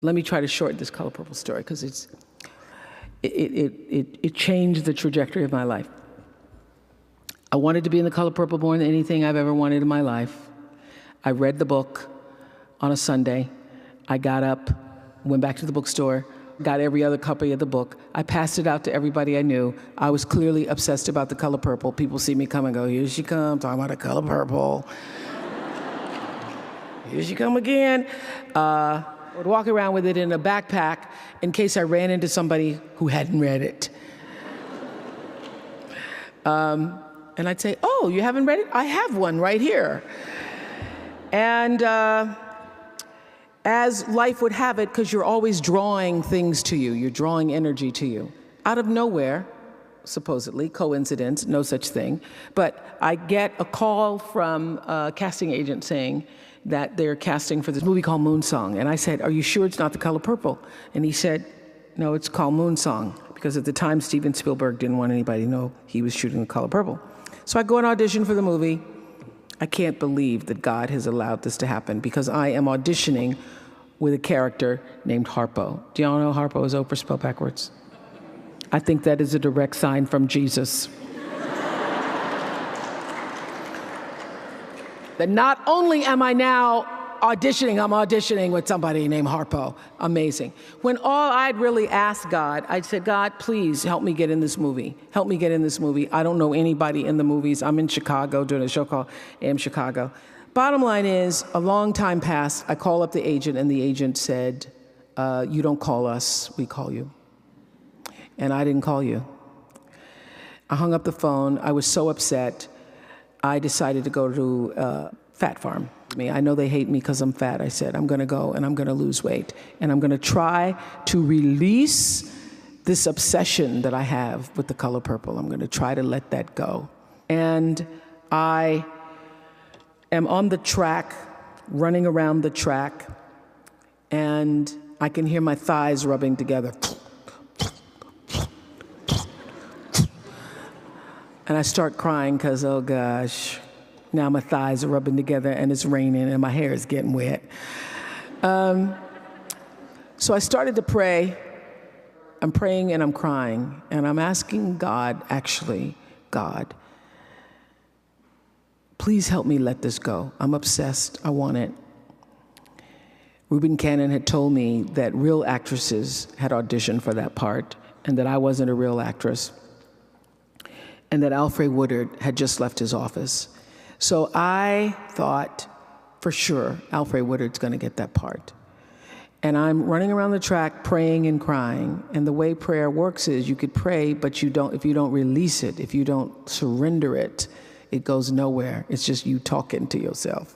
Let me try to shorten this Color Purple story because it changed the trajectory of my life. I wanted to be in the Color Purple more than anything I've ever wanted in my life. I read the book on a Sunday. I got up, went back to the bookstore, got every other copy of the book. I passed it out to everybody I knew. I was clearly obsessed about the Color Purple. People see me come and go, here she comes, talking about the Color Purple. Here she come again. I would walk around with it in a backpack in case I ran into somebody who hadn't read it. And I'd say, oh, you haven't read it? I have one right here. And as life would have it, because you're always drawing things to you, you're drawing energy to you. Out of nowhere, supposedly, coincidence, no such thing, but I get a call from a casting agent saying that they're casting for this movie called Moonsong. And I said, are you sure it's not The Color Purple? And he said, no, it's called Moonsong, because at the time Steven Spielberg didn't want anybody to know he was shooting The Color Purple. So I go and audition for the movie. I can't believe that God has allowed this to happen because I am auditioning with a character named Harpo. Do y'all know Harpo is Oprah spelled backwards? I think that is a direct sign from Jesus. That not only am I now auditioning, I'm auditioning with somebody named Harpo. Amazing. When all I'd really asked God, I said, God, please help me get in this movie. Help me get in this movie. I don't know anybody in the movies. I'm in Chicago doing a show called AM Chicago. Bottom line is, a long time passed. I call up the agent, and the agent said, you don't call us, we call you. And I didn't call you. I hung up the phone. I was so upset. I decided to go to Fat Farm. I know they hate me because I'm fat. I said, I'm going to go and I'm going to lose weight. And I'm going to try to release this obsession that I have with The Color Purple. I'm going to try to let that go. And I am on the track, running around the track, and I can hear my thighs rubbing together. And I start crying because, oh gosh, now my thighs are rubbing together and it's raining and my hair is getting wet. So I started to pray. I'm praying and I'm crying. And I'm asking God, actually, God, please help me let this go. I'm obsessed. I want it. Reuben Cannon had told me that real actresses had auditioned for that part and that I wasn't a real actress, and that Alfred Woodard had just left his office. So I thought, for sure, Alfred Woodard's gonna get that part. And I'm running around the track praying and crying. And the way prayer works is you could pray, but if you don't release it, if you don't surrender it, it goes nowhere. It's just you talking to yourself.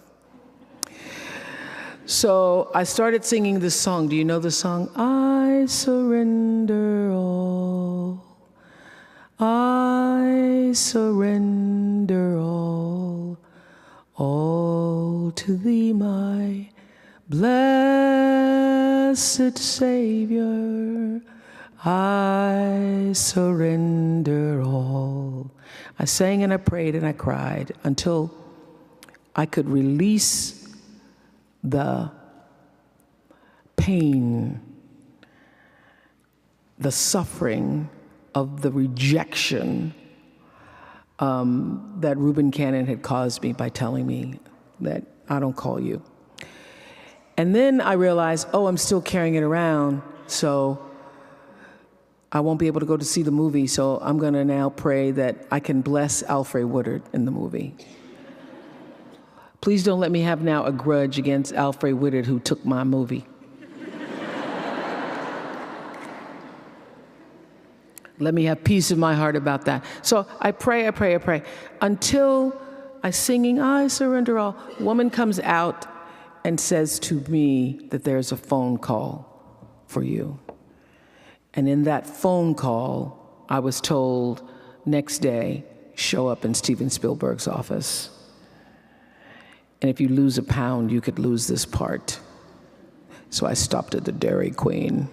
So I started singing this song. Do you know the song? I surrender all. I surrender all to thee, my blessed Savior. I surrender all. I sang and I prayed and I cried until I could release the pain, the suffering of the rejection that Reuben Cannon had caused me by telling me that I don't call you. And then I realized, oh, I'm still carrying it around, so I won't be able to go to see the movie, so I'm gonna now pray that I can bless Alfred Woodard in the movie. Please don't let me have now a grudge against Alfred Woodard who took my movie. Let me have peace in my heart about that. So I pray, until I singing, I surrender all. Woman comes out and says to me that there's a phone call for you. And in that phone call, I was told next day, show up in Steven Spielberg's office. And if you lose a pound, you could lose this part. So I stopped at the Dairy Queen.